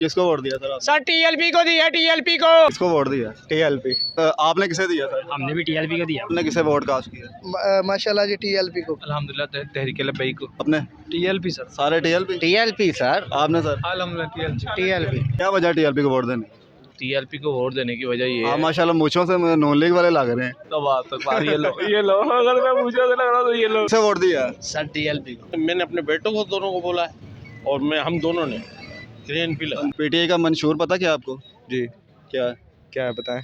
किसको वोट दिया sir? Sir TLP को दिया, टीएलपी को। किसको वोट दिया? टीएलपी। आपने किसे दिया सर? हमने भी टीएलपी को दिया। आपने किसे वोट कास्ट किया? माशाल्लाह जी टीएलपी को। अल्हम्दुलिल्लाह तहरीक लब्बैक को। अपने टीएलपी सर। सारे टीएलपी? TLP sir. आपने सर? अल्हम्दुलिल्लाह टीएलपी। क्या वजह टीएलपी को वोट देने? टीएलपी को वोट देने की वजह ये आप माशाल्लाह मूंछों से नॉन लीग वाले लग रहे हैं। तो बात ये लो अगर मैं मुझे लग रहा तो ये लो। किसे वोट दिया? सर टीएलपी को। मैंने अपने बेटों को दोनों को बोला है और हम दोनों ने ग्रीन भी लगा। पीटीआई का मंशूर पता क्या आपको? जी। क्या है? क्या है बताएं?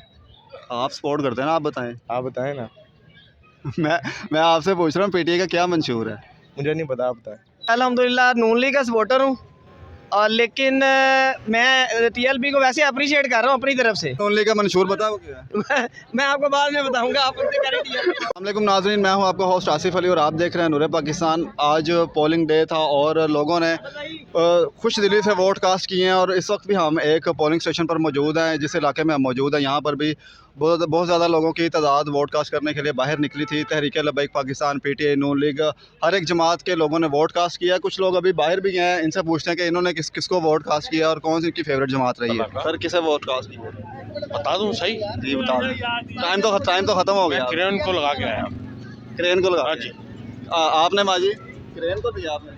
आप सपोर्ट करते हैं ना, आप बताएं। आप बताएं ना। मैं आपसे पूछ रहा हूँ पीटीआई का क्या मंशूर है? मुझे नहीं पता, आप बताएं। अल्हम्दुलिल्लाह नून लीग का सपोर्टर हूँ, और लेकिन मैं टीएलपी को वैसे अप्रिशिएट कर रहा हूँ अपनी तरफ से। नॉन लीग का मंशूर पता है क्या है? मैं आपको बाद में बताऊंगा। आप उनसे करें टीएलपी। अस्सलाम वालेकुम नाज़रीन, मैं हूं आपका होस्ट आसिफ अली और आप देख रहे हैं नूरे पाकिस्तान। आज पोलिंग डे था और लोगों ने खुश दिली से वोट कास्ट किए हैं और इस वक्त भी हम एक पोलिंग स्टेशन पर मौजूद हैं। जिस इलाके में हम मौजूद हैं यहाँ पर भी बहुत ज़्यादा लोगों की तादाद वोट कास्ट करने के लिए बाहर निकली थी। तहरीक लब्बैक पाकिस्तान, पीटीआई, नून लीग, हर एक जमात के लोगों ने वोट कास्ट किया। कुछ लोग अभी बाहर भी गए हैं, इनसे पूछते हैं कि इन्होंने किसको वोट कास्ट किया और कौन सी इनकी फेवरेट जमात रही है। सर किसे वोट कास्ट किया? बता दूं सही? जी बता दें। टाइम तो ख़त्म हो गया। क्रेन को लगा के आया। क्रेन को लगा? हाँ जी। आपने माजी क्रेन को दिया आपने?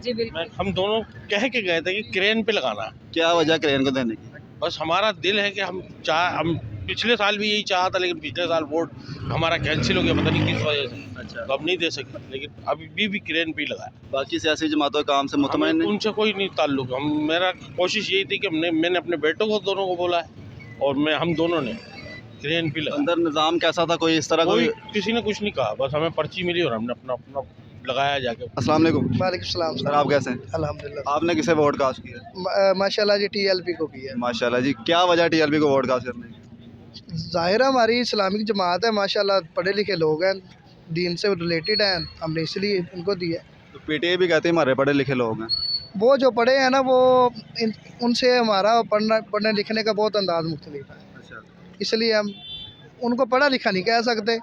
जी बिल्कुल। हम दोनों कह के गए थे कि क्रेन पे लगाना है। क्या वजह क्रेन को देने की? बस हमारा दिल है कि हम पिछले साल भी यही चाहा था, लेकिन पिछले साल वोट हमारा कैंसिल हो गया, पता नहीं किस वजह से। अच्छा। तो अब नहीं दे सके, लेकिन अभी भी क्रेन पे ही लगाया। बाकी सियासी जमातों के काम से मुतमईन नहीं? उनसे कोई नहीं ताल्लुक। मेरा कोशिश यही थी कि मैंने अपने बेटों को दोनों को बोला है और हम दोनों ने क्रेन पे लगा। अंदर निज़ाम कैसा था? कोई इस तरह कोई किसी ने कुछ नहीं कहा, बस हमें पर्ची मिली और हमने अपना अपना लगाया जाके। अस्सलाम वालेकुम। वालेकुम सलाम सर आप कैसे हैं? अल्हम्दुलिल्लाह। आपने किसे वोट कास्ट किया? माशाल्लाह जी टीएलपी को किया। माशाल्लाह जी। क्या वजह टीएलपी को वोट कास्ट करने की? ज़ाहिर है हमारी इस्लामिक जमात है, माशाल्लाह पढ़े लिखे लोग हैं, दीन से रिलेटेड हैं, हमने इसलिए उनको दिया। तो पीटीआई भी कहते हैं हमारे पढ़े लिखे लोग हैं। वो जो पढ़े हैं ना, वो उनसे हमारा पढ़ने लिखने का बहुत अंदाज मुख्तलिफ है, अच्छा। इसलिए हम उनको पढ़ा लिखा नहीं कह सकते।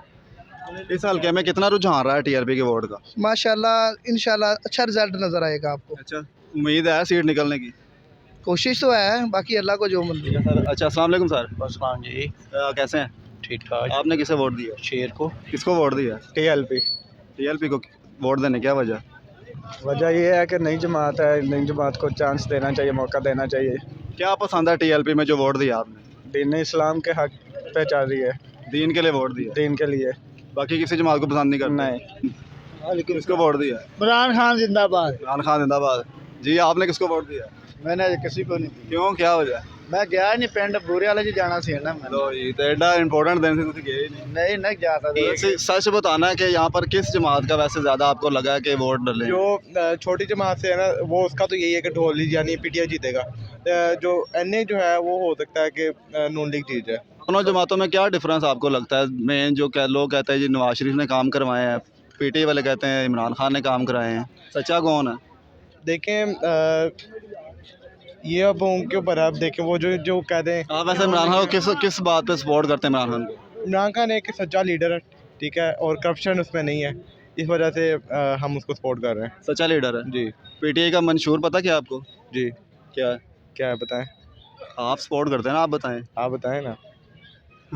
इस हल्के में कितना रुझान रहा है टीएलपी के वोट का? माशाल्लाह इंशाल्लाह अच्छा रिजल्ट नज़र आएगा आपको। अच्छा, उम्मीद है सीट निकलने की? कोशिश तो है, बाकी अल्लाह को जो मंजूर है। सर अच्छा, अस्सलाम वालेकुम सर। अस्सलाम जी। कैसे हैं? ठीक ठाक। आपने किसे वोट दिया? शेर को। किसको वोट दिया? टीएलपी। टीएलपी को वोट देने क्या वजह? वजह ये है कि नई जमात है, नई जमात को चांस देना चाहिए, मौका देना चाहिए। क्या पसंद है टीएलपी में जो वोट दिया आपने? दीन इस्लाम के हक पे चल रही है, दीन के लिए वोट दिया? दीन के लिए बाकी किसी जमात को पसंद नहीं करते? नहीं। किसको वोट दिया? इमरान खान जिंदाबाद। इमरान खान जिंदाबाद। जी आपने किसको वोट दिया? मैंने किसी को नहीं दी। क्यों, क्या वजह? मैं गया नहीं, पिंड बुरे वाले जी जाना सी ना मैं। लो ये तो एडा इंपॉर्टेंट दिन से गए ही नहीं। नहीं जाता था। वैसे सच बताना है कि यहाँ पर किस जमात का वैसे ज़्यादा आपको लगा है कि वोट डले? जो छोटी जमात से है ना, वो उसका तो यही है कि ढोल लीज यानी पीटीआई जीतेगा। जो एनए जो है वो हो सकता है कि नून लीग जीत जाए। दोनों जमातों में क्या डिफरेंस आपको लगता है? मेन जो लोग कहते हैं जी नवाज शरीफ ने काम करवाए हैं, पीटीआई वाले कहते हैं इमरान खान ने काम कराए हैं, सच्चा कौन है? देखें ये अब उनके ऊपर है। अब देखें वो जो कहते हैं। आप वैसे इमरान खान को किस बात पे सपोर्ट करते हैं? इमरान खान को? इमरान खान एक सच्चा लीडर है, ठीक है, और करप्शन उसमें नहीं है, इस वजह से हम उसको सपोर्ट कर रहे हैं। सच्चा लीडर है जी। पीटीआई का मंशूर पता क्या आपको? जी। क्या है? क्या है बताएं? आप सपोर्ट करते हैं ना, आप बताएं। आप बताएं ना।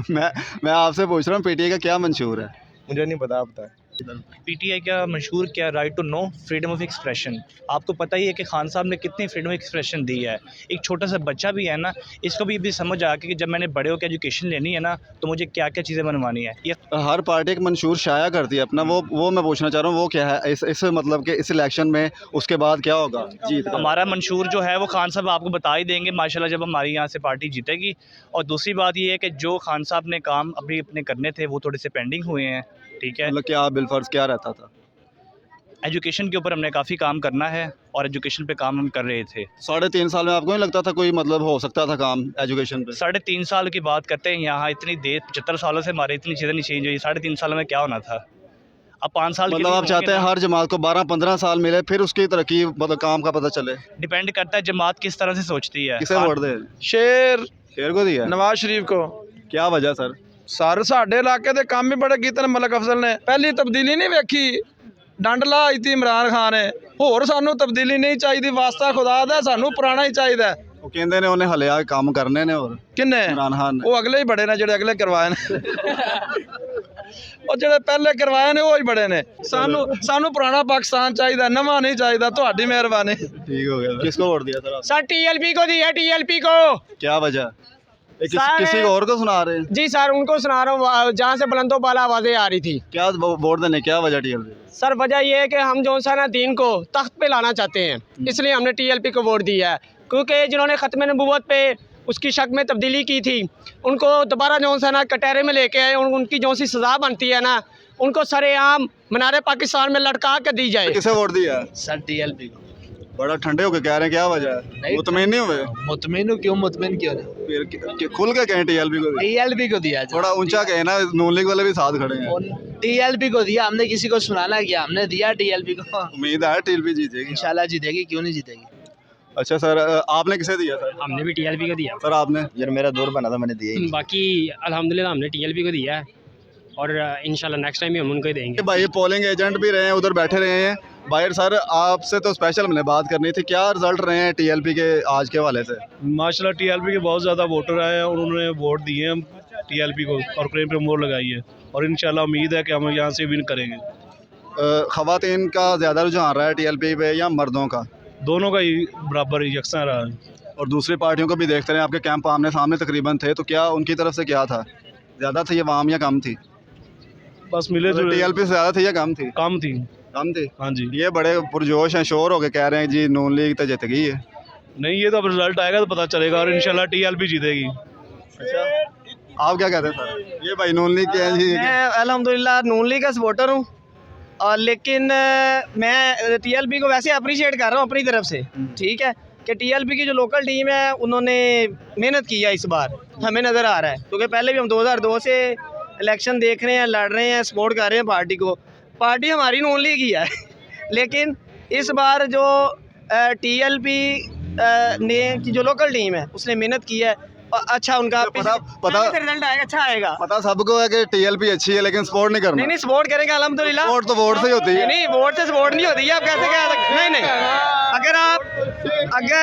मैं आपसे पूछ रहा हूँ पीटीआई का क्या मंशूर है? मुझे नहीं पता, आप बताएं। पीटीआई का मशहूर क्या, right to know, freedom of expression. आपको पता ही है कि खान साहब ने कितनी फ्रीडम ऑफ एक्सप्रेशन दी है। एक छोटा सा बच्चा भी है ना, इसको भी समझ आ कि जब मैंने बड़े होकर एजुकेशन लेनी है ना, तो मुझे क्या क्या चीज़ें बनवानी है। ये हर पार्टी एक मंशूर शाया करती है अपना, वो मैं पूछना चाह रहा हूँ वो क्या है इस मतलब कि इस इलेक्शन में उसके बाद क्या होगा? जीत का हमारा मंशूर जो है वो खान साहब आपको बता ही देंगे माशाल्लाह जब हमारी यहाँ से पार्टी जीतेगी। और दूसरी बात ये है कि जो खान साहब ने काम अपने करने थे वो थोड़े से पेंडिंग हुए हैं, ठीक है। मतलब क्या बिलफर्ज क्या रहता था? एजुकेशन के ऊपर हमने काफ़ी काम करना है और एजुकेशन पे काम हम कर रहे थे। 3.5 साल में आपको नहीं लगता था कोई मतलब हो सकता था काम एजुकेशन पे? 3.5 साल की बात करते हैं, यहाँ इतनी देर 75 सालों से हमारे इतनी चीज़ें नहीं चेंज हुई। 3.5 साल में क्या होना था? अब 5 साल मतलब आप चाहते हैं हर जमात को 12-15 साल मिले फिर उसकी तरक्की मतलब काम का पता चले? डिपेंड करता है जमात किस तरह से सोचती है। किसे वोट दे? शेर को दिया? नवाज शरीफ को। क्या वजह सर? सर साढ़े इलाके दे काम भी बड़े कीते मलिक अफजल ने, पहली तब्दीली नहीं वेखी, डंड लाई थी इमरान खान ने। होर सानू तब्दीली नहीं चाहिए, वास्ता खुदा दा सानू पुराना ही चाहिए। ਉਹ ਕਹਿੰਦੇ ਨੇ ਉਹਨੇ ਹਲੇ ਆ ਕੰਮ ਕਰਨੇ ਨੇ ਹੋਰ ਕਿੰਨੇ ਇਮਰਾਨ ਖਾਨ ਨੇ ਉਹ ਅਗਲੇ ਹੀ ਬੜੇ ਨੇ ਜਿਹੜੇ ਅਗਲੇ ਕਰਵਾਏ ਨੇ ਉਹ ਜਿਹੜੇ ਪਹਿਲੇ ਕਰਵਾਏ ਨੇ ਉਹ ਹੀ ਬੜੇ ਨੇ ਸਾਨੂੰ ਪੁਰਾਣਾ ਪਾਕਿਸਤਾਨ ਚਾਹੀਦਾ ਨਵਾਂ नहीं चाहिए ਤੁਹਾਡੀ ਮਿਹਰਬਾਨੀ ठीक हो गया किसको वोट दिया सर आप सर टीएलपी को दिया टीएलपी को। क्या वजह सर, किसी को और को सुना रहे हैं जी सर उनको सुना रहा हूँ जहाँ से बुलंदो बाला आवाज़ें आ रही थी। क्या वोट देने क्या वजह टीएलपी सर वजह ये है कि हम जो सा ना दीन को तख्त पे लाना चाहते हैं, इसलिए हमने टीएलपी को वोट दिया है। क्योंकि जिन्होंने ख़त्म नबूवत पे उसकी शक में तब्दीली की थी उनको दोबारा जो सा ना कटहरे में लेके आए, उनकी जो सी सज़ा बनती है ना उनको सरेआम मीनार पाकिस्तान में लटका कर दी जाए। किसे वोट दिया सर टीएलपी को। बड़ा ठंडे होके कह रहे हैं क्या वजह है मुतमईन नहीं हुए मुतमिन क्यों मुतमिन क्यों फिर खुल के कहें टीएलपी को दिया। टीएलपी को दिया थोड़ा ऊंचा कहे ना नून लीग वाले भी साथ खड़े हैं टीएलपी को दिया हमने किसी को सुनाना किया हमने दिया टीएलपी को उम्मीद है टीएलपी जीतेगी इंशाल्लाह जीतेगी क्यों नहीं जीतेगी। अच्छा सर आपने किसे दिया सर हमने भी टीएलपी को दिया। सर आपने यार मेरा दौर बना था मैंने दिया ही बाकी अल्हम्दुलिल्लाह हमने टीएलपी को दिया है और इंशाल्लाह नेक्स्ट टाइम भी हम उनको ही देंगे। भाई ये पोलिंग एजेंट भी रहे हैं उधर बैठे रहे हैं बाहर। सर आपसे तो स्पेशल हमने बात करनी थी, क्या रिजल्ट रहे हैं टीएलपी के आज के हवाले से? माशाल्लाह टीएलपी के बहुत ज़्यादा वोटर आए हैं और उन्होंने वोट दिए हैं टीएलपी को और क्लेम पे मोहर लगाई है और इंशाल्लाह उम्मीद है कि हम यहाँ से विन करेंगे। ख़वातीन का ज़्यादा रुझान रहा है टीएलपी पे या मर्दों का? दोनों का ही बराबर यकसा रहा है। और दूसरी पार्टियों को भी देखते रहे, आपके कैंप आमने सामने तकरीबन थे, तो क्या उनकी तरफ से क्या था? ज़्यादा थी आवाम या कम थी? बस मिले जुले टीएलपी से ज़्यादा थी या कम थी? कम थी। कम थी। हाँ जी। ये बड़े पुरजोश हैं, शोर हो के कह रहे हैं जी नून लीग तो जीत गई है। नहीं ये तो अब रिजल्ट आएगा तो पता चलेगा और इंशाल्लाह टीएलपी जीतेगी। अच्छा आप क्या कहते हैं सर? ये भाई नून लीग के हैं जी। मैं अल्हम्दुलिल्लाह नून लीग का सपोर्टर हूँ और लेकिन मैं टीएलपी को वैसे अप्रिशिएट कर रहा हूँ अपनी तरफ से, ठीक है, कि टीएलपी की जो लोकल टीम है उन्होंने मेहनत की है इस बार, हमें नज़र आ रहा है। क्योंकि पहले भी हम 2002 से इलेक्शन देख रहे हैं, लड़ रहे हैं, सपोर्ट कर रहे हैं पार्टी को। पार्टी हमारी नून लीग ही है लेकिन इस बार जो टीएलपी ने की जो लोकल टीम है उसने मेहनत की है और अच्छा उनका पता रिजल्ट आएगा, अच्छा आएगा। पता सबको है कि टीएलपी अच्छी है लेकिन सपोर्ट नहीं करना। नहीं सपोर्ट करेंगे अल्हम्दुलिल्लाह। सपोर्ट तो वोट से ही होती है। नहीं वोट से सपोर्ट नहीं होती है, आप कैसे कह सकते? नहीं अगर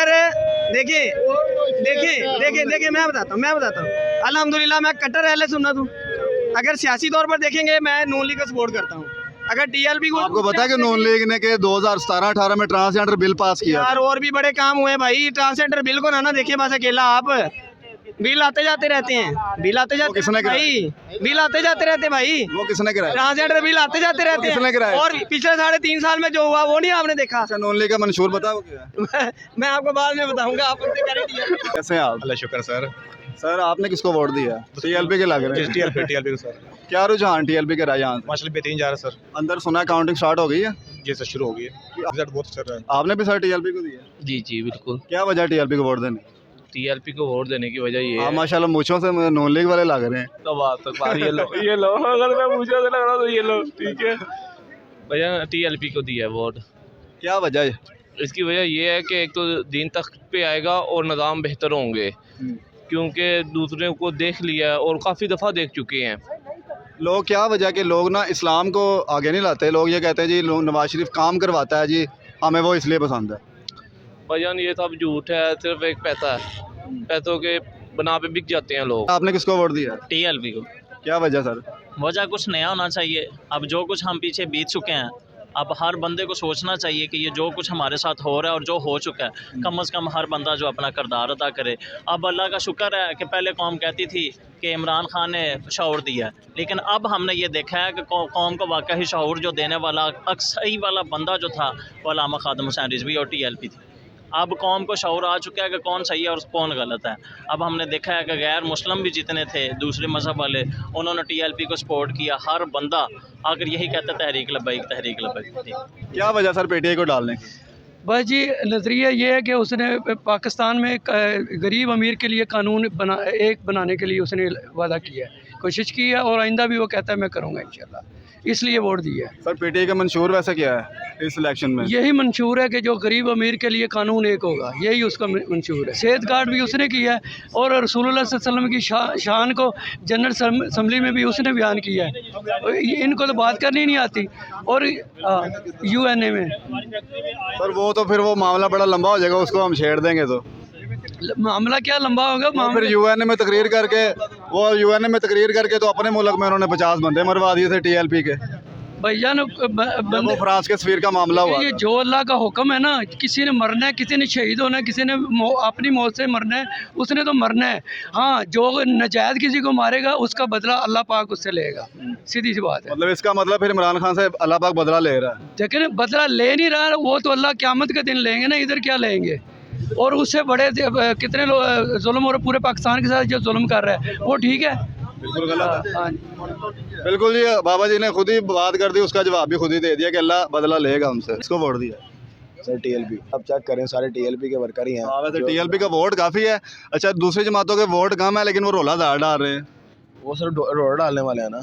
देखिए मैं बताता हूँ अल्हम्दुलिल्लाह मैं कट्टर अहले सुन्नत हूँ। अगर सियासी तौर पर देखेंगे मैं नून लीग का सपोर्ट करता हूँ। अगर टीएलपी को आपको पता है कि नून लीग ने के 2017-18 में ट्रांसजेंडर बिल पास किया? यार और भी बड़े काम हुए भाई, ट्रांसजेंडर बिल को ना देखिए बस अकेला आप बिल आते जाते रहते हैं, बिल आते जाते किसने भाई, बिल आते जाते रहते भाई, वो किसने कराया? ट्रांसजेंडर बिल आते जाते रहते किसने हैं। कराया? और पिछले 3.5 साल में जो हुआ वो नहीं आपने देखा? अच्छा नून लीग का मंशूर बताओ क्या? मैं आपको बाद में बताऊंगा, आप उनसे करें। कैसे हैं आप? अल्लाह शुक्र सर। सर आपने किसको वोट दिया? टीएलपी के लग रहे हैं। टीएलपी सर क्या रुझान टीएलपी के रहा यहाँ से? माशाल्लाह बेहतरीन जा रहा है सर। अंदर सुना काउंटिंग स्टार्ट हो गई है? जी सर शुरू हो गई है, रिजल्ट बहुत अच्छा रहा है। आपने भी सर टीएलपी को दिया? जी जी बिल्कुल। क्या वजह टीएलपी को वोट देने? टीएलपी को वोट देने की वजह ये आप है माशाल्लाह मूछों से नून लीग वाले लग रहे हैं। तो ये लो अगर मैं मुझे लग रहा तो ये लो ठीक है भैया टीएलपी को दिया है वोट। क्या वजह है? इसकी वजह ये है कि एक तो दीन तक पे आएगा और निज़ाम बेहतर होंगे क्योंकि दूसरे को देख लिया और काफ़ी दफ़ा देख चुके हैं लोग। क्या वजह कि लोग ना इस्लाम को आगे नहीं लाते, लोग ये कहते हैं जी नवाज शरीफ काम करवाता है जी, हमें वो इसलिए पसंद है। भैया ये सब झूठ है, सिर्फ एक पैसा है, पैसों के बना पे बिक जाते हैं लोग। आपने किसको वोट दिया? टीएलपी को। क्या वजह सर? वजह कुछ नया होना चाहिए। अब जो कुछ हम पीछे बीत चुके हैं, अब हर बंदे को सोचना चाहिए कि ये जो कुछ हमारे साथ हो रहा है और जो हो चुका है, कम से कम हर बंदा जो अपना किरदार अदा करे। अब अल्लाह का शुक्र है कि पहले कौम कहती थी कि इमरान खान ने शऊर दिया है, लेकिन अब हमने ये देखा है कि कौम को वाकई शऊर जो देने वाला सही वाला बंदा जो था वो अल्लामा खादम हुसैन रिजवी और टीएलपी थी। अब कौम को शऊर आ चुका है कि कौन सही है और कौन गलत है। अब हमने देखा है कि गैर मुस्लिम भी जितने थे दूसरे मज़हब वाले, उन्होंने टीएलपी को सपोर्ट किया। हर बंदा अगर यही कहता तहरीक लब्बैक। क्या वजह सर पीटीआई को डालने की? बस जी नज़रिया ये है कि उसने पाकिस्तान में गरीब अमीर के लिए कानून बनाने के लिए उसने वादा किया है, कोशिश की है और आइंदा भी वो कहता है मैं करूँगा इंशाल्लाह, इसलिए वोट दिया है। सर पीटीआई का मंशूर वैसे क्या है इस इलेक्शन में? यही मंशूर है कि जो गरीब अमीर के लिए कानून एक होगा, यही उसका मंशूर है। सेहत कार्ड भी उसने किया है और रसूलुल्लाह सल्लल्लाहु अलैहि वसल्लम की शान को जनरल असम्बली में भी उसने बयान किया है। इनको तो बात करनी नहीं आती। और यूएनए में सर वो तो फिर वो मामला बड़ा लंबा हो जाएगा, उसको हम छेड़ देंगे तो मामला क्या लंबा होगा फिर मामला यूएन में तकरीर करके तो अपने मुल्क में उन्होंने 50 बंदे मरवा दिए थे TLP के, भैया ने जब वो फ्रांस के सफीर का मामला हुआ ये जो अल्लाह का हुक्म है ना, किसी ने मरना है, किसी ने शहीद होना है, किसी ने अपनी मौत से मरना है, उसने तो मरना है। हाँ, जो नजायज़ किसी को मारेगा उसका बदला अल्लाह पाक उससे लेगा, सीधी सी बात है। मतलब इसका मतलब फिर इमरान खान से अल्लाह पाक बदला ले रहा है। लेकिन बदला ले नहीं रहा, वो तो अल्लाह क़यामत के दिन लेंगे ना, इधर क्या लेंगे। और उससे बड़े कितने लोग जुल्म और पूरे पाकिस्तान के साथ जो जुल्म कर रहा है वो ठीक है, बिल्कुल गलत है। हाँ बिल्कुल जी, बाबा जी ने खुद ही बात कर दी, उसका जवाब भी खुद ही दे दिया कि अल्लाह बदला लेगा हमसे। इसको वोट दिया सर TLP, अब चेक करें सारे TLP के वर्कर ही हैं। हाँ, वैसे TLP का वोट काफ़ी है। अच्छा, दूसरी जमातों के वोट कम है लेकिन वो रोला ज़्यादा डाल रहे हैं। वो सर रोड डालने वाले हैं ना।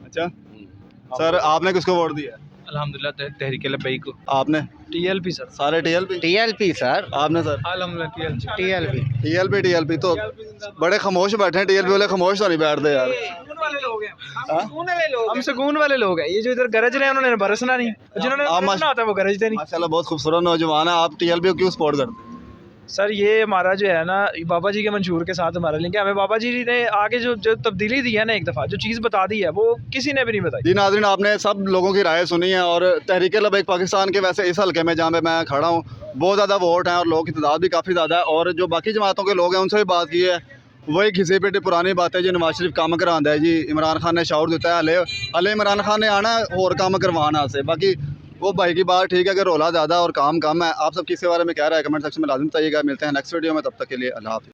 अच्छा सर, आपने किसको वोट दिया? अल्हम्दुलिल्लाह तहरीक लबैक को। आपने? TLP sir. सारे TLP सर। आपने सर? अल्हम्दुलिल्लाह TLP तो बड़े खामोश बैठे हैं। TLP वाले खामोश तो नहीं बैठते यार। हम सुकून वाले लोग हैं, ये जो इधर गरज रहे हैं उन्होंने बरसना नहीं, जिन्होंने बरसना होता है वो गरजते नहीं। माशाल्लाह बहुत खूबसूरत नौजवान है। आप TLP को क्यों सपोर्ट करते हैं? सर ये हमारा जो है ना बाबा जी के मंशूर के साथ हमारा लिंक है। हमें बाबा जी ने आगे जो तब्दीली दी है ना, एक दफ़ा जो चीज़ बता दी है वो किसी ने भी नहीं बताई। जी नाज़रीन, आपने सब लोगों की राय सुनी है और तहरीक लबैक पाकिस्तान के वैसे इस हल्के में जहाँ पे मैं खड़ा हूँ बहुत ज़्यादा वोट हैं और लोगों की तादाद भी काफ़ी ज़्यादा है। और जो बाकी जमातों के लोग हैं उनसे भी बात की है, वही घिसी पिटी पुरानी बातें जो नवाज शरीफ काम करांदा है जी। इमरान खान ने शौर दिता है, हले इमरान खान ने आना और काम करवाना से। बाकी वो भाई की बात ठीक है कि रोला ज़्यादा और काम कम है। आप सब किसके बारे में कह रहा है कमेंट सेक्शन में लाजमी बताइएगा। मिलते हैं नेक्स्ट वीडियो में, तब तक के लिए अल्लाह हाफ़िज़।